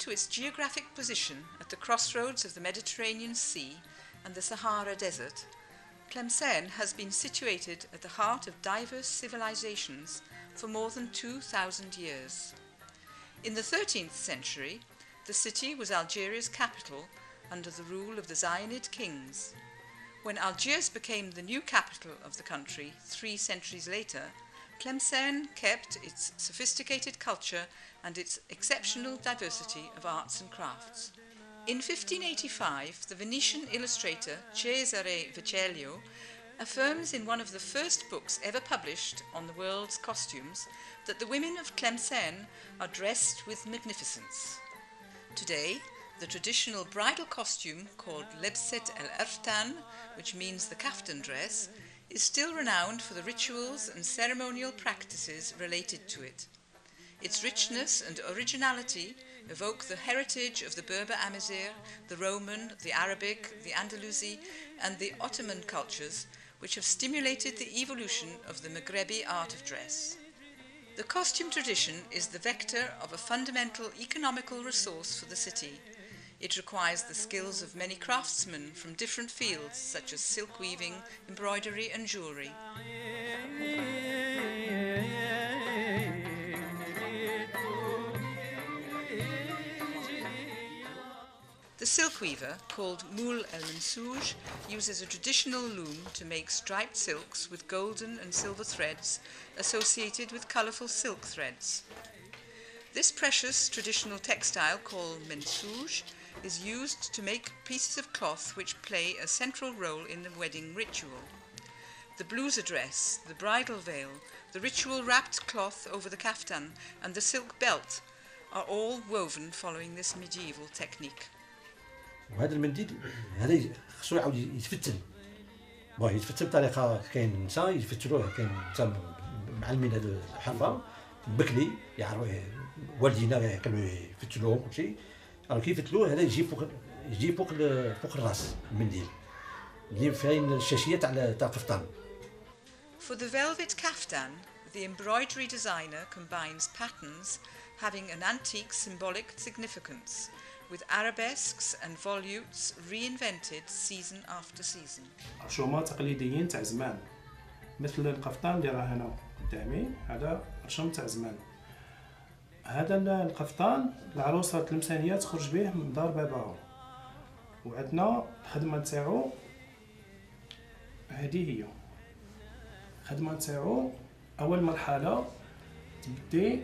to its geographic position at the crossroads of the Mediterranean Sea and the Sahara Desert, Tlemcen has been situated at the heart of diverse civilizations for more than 2,000 years. In the 13th century, the city was Algeria's capital under the rule of the Zionid kings. When Algiers became the new capital of the country 3 centuries later, Tlemcen kept its sophisticated culture and its exceptional diversity of arts and crafts. In 1585, the Venetian illustrator Cesare Vecellio affirms in one of the first books ever published on the world's costumes that the women of Tlemcen are dressed with magnificence. Today, the traditional bridal costume called Lebset el-Ertan, which means the kaftan dress, is still renowned for the rituals and ceremonial practices related to it. Its richness and originality evoke the heritage of the Berber Amazigh, the Roman, the Arabic, the Andalusi, and the Ottoman cultures, which have stimulated the evolution of the Maghrebi art of dress. The costume tradition is the vector of a fundamental economical resource for the city. It requires the skills of many craftsmen from different fields such as silk weaving, embroidery and jewellery. The silk weaver, called Moul el-Mensouj, uses a traditional loom to make striped silks with golden and silver threads associated with colourful silk threads. This precious traditional textile called mensouj is used to make pieces of cloth which play a central role in the wedding ritual. The blouser dress, the bridal veil, the ritual wrapped cloth over the kaftan and the silk belt are all woven following this medieval technique. وهذا المنديل هذا خصو يعاود يتفتل يتفتل بطريقه كاين نساء يفتلوه كاين نساء معلمين هذا الحرفه بكري يعرفوا والدينا كانوا يفتلوهم كل شيء راه كيفتلوه هذا يجي فوق الراس المنديل اللي فاين الشاشيه تاع القفطان. For the velvet kaftan, the embroidery designer combines patterns having an antique symbolic significance with arabesques and volutes reinvented season after season. رشومات تقليديين تاع زمان مثل القفطان اللي راه هنا قدامي، هذا رشوم تاع زمان. هذا القفطان العروسه التلمسانيه تخرج به من دار باباها، وعندنا الخدمه تاعو هذه هي الخدمه تاعو. اول مرحله تبدي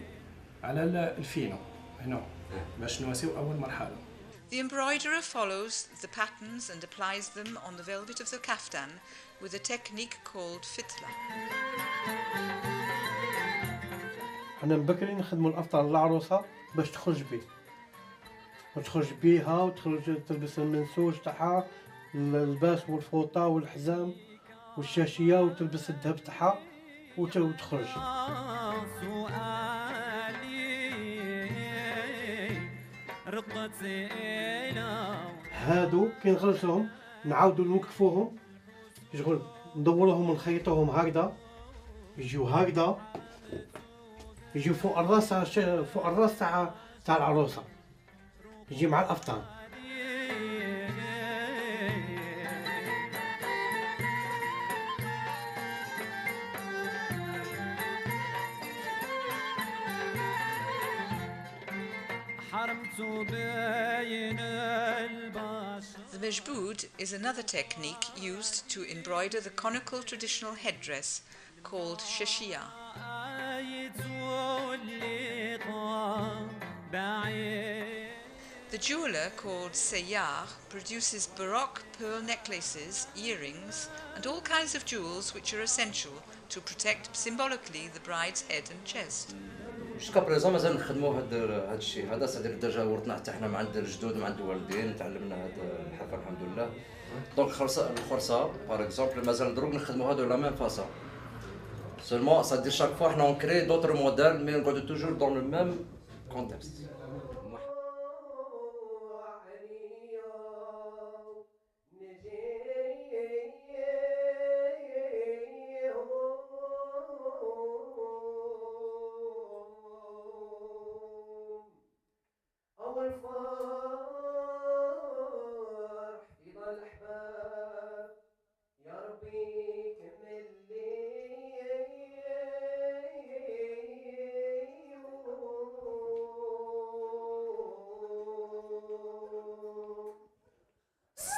على الفينو هنا باش نواسيو اول مرحله. The embroiderer follows the patterns and applies them on the velvet of the kaftan with a technique called fitla. حنا من بكري نخدموا الافطار للعروسه باش تخرج بيها وتخرج تلبس المنسوج تاعها، اللباس والفوطه والحزام والشاشيه وتلبس الذهب تاعها وتخرج. هادو كي نخلصهم نعاودوا نوقفوهم شغل ندوروهم ونخيطوهم هكذا يجيو هكذا يجيو فوق الراس تاع العروسه يجي مع الافطان. The mejboud is another technique used to embroider the conical traditional headdress called shashia. The jeweller called Seyyar produces baroque pearl necklaces, earrings and all kinds of jewels which are essential to protect symbolically the bride's head and chest. جوسكا بريزون مازال نخدموا هذا الشيء هذا صدير الدرجه ورثنا حتى حنا من عند الجدود من عند الوالدين تعلمنا هذا الحرفه الحمد لله. دونك الخرصه باغ اكزومبل مازال دروك نخدموا هذو لا ميم فاصون سولمون صدير شاك فوا حنا اون كري دوطر موديل مي نقعدو توجور دون لو ميم كونتكست.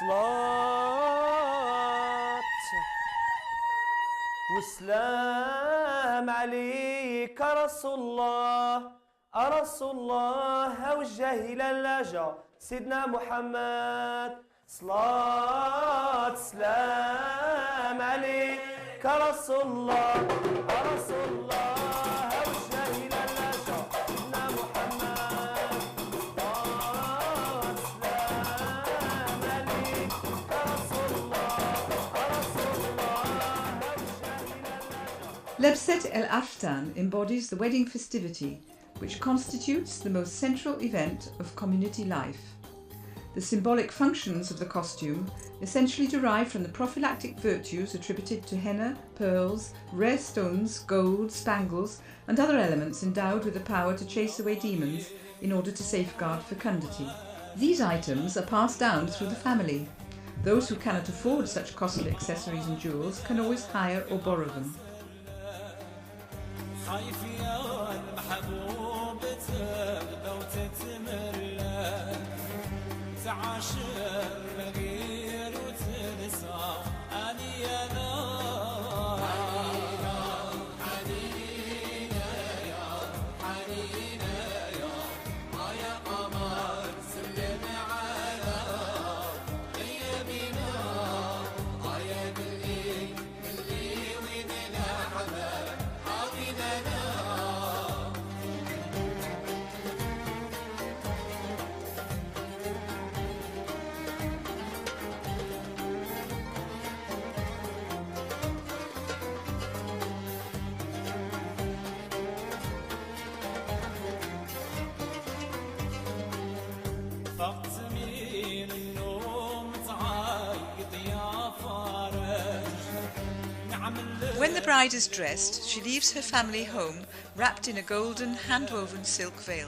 صلاة والسلام عليك رسول الله رسول الله وجه إلى اللاجة سيدنا محمد صلاة سلام عليك رسول الله رسول الله وجه إلى اللاجة سيدنا محمد صلاة سلام عليك رسول الله رسول الله وجه إلى اللاجة. Lebset el-Aftan embodies the wedding festivity, which constitutes the most central event of community life. The symbolic functions of the costume essentially derive from the prophylactic virtues attributed to henna, pearls, rare stones, gold, spangles, and other elements endowed with the power to chase away demons in order to safeguard fecundity. These items are passed down through the family. Those who cannot afford such costly accessories and jewels can always hire or borrow them. When the bride is dressed, she leaves her family home wrapped in a golden hand-woven silk veil.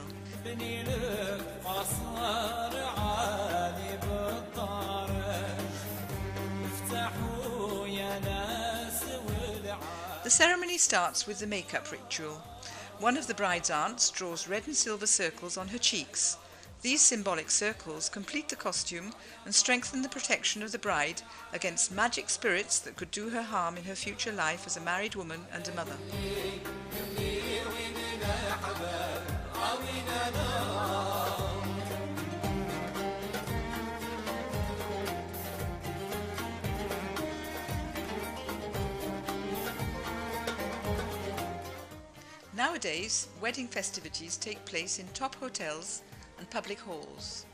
The ceremony starts with the makeup ritual. One of the bride's aunts draws red and silver circles on her cheeks. These symbolic circles complete the costume and strengthen the protection of the bride against magic spirits that could do her harm in her future life as a married woman and a mother. Nowadays, wedding festivities take place in top hotels and public halls.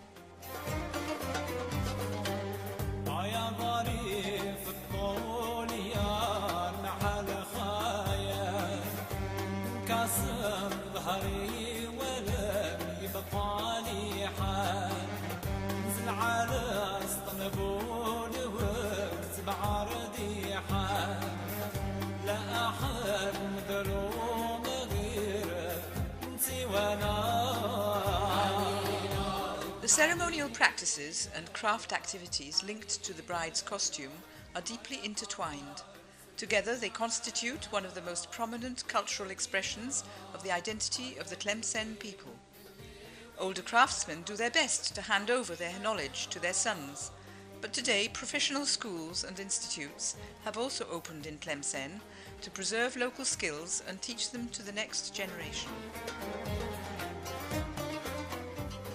The ceremonial practices and craft activities linked to the bride's costume are deeply intertwined. Together they constitute one of the most prominent cultural expressions of the identity of the Tlemcen people. Older craftsmen do their best to hand over their knowledge to their sons, but today professional schools and institutes have also opened in Tlemcen to preserve local skills and teach them to the next generation.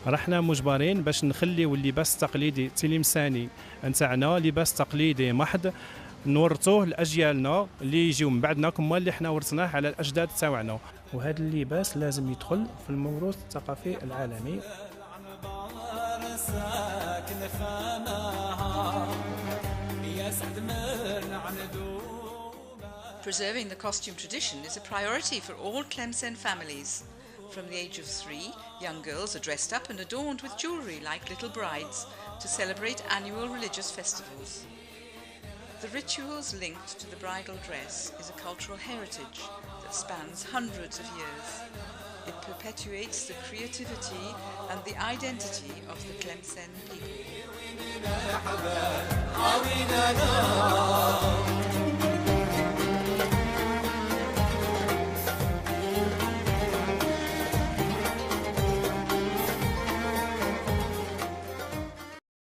رحنا مجبرين باش نخليو اللباس التقليدي تلمساني نتاعنا لباس تقليدي محض نورثوه لاجيالنا اللي يجيو من بعدنا كما اللي حنا ورثناه على الاجداد تاعنا، وهذا اللباس لازم يدخل في الموروث الثقافي العالمي. Preserving the costume tradition is a priority for all Tlemcen families. From the age of 3, young girls are dressed up and adorned with jewellery like little brides to celebrate annual religious festivals. The rituals linked to the bridal dress is a cultural heritage that spans hundreds of years. It perpetuates the creativity and the identity of the Tlemcen people.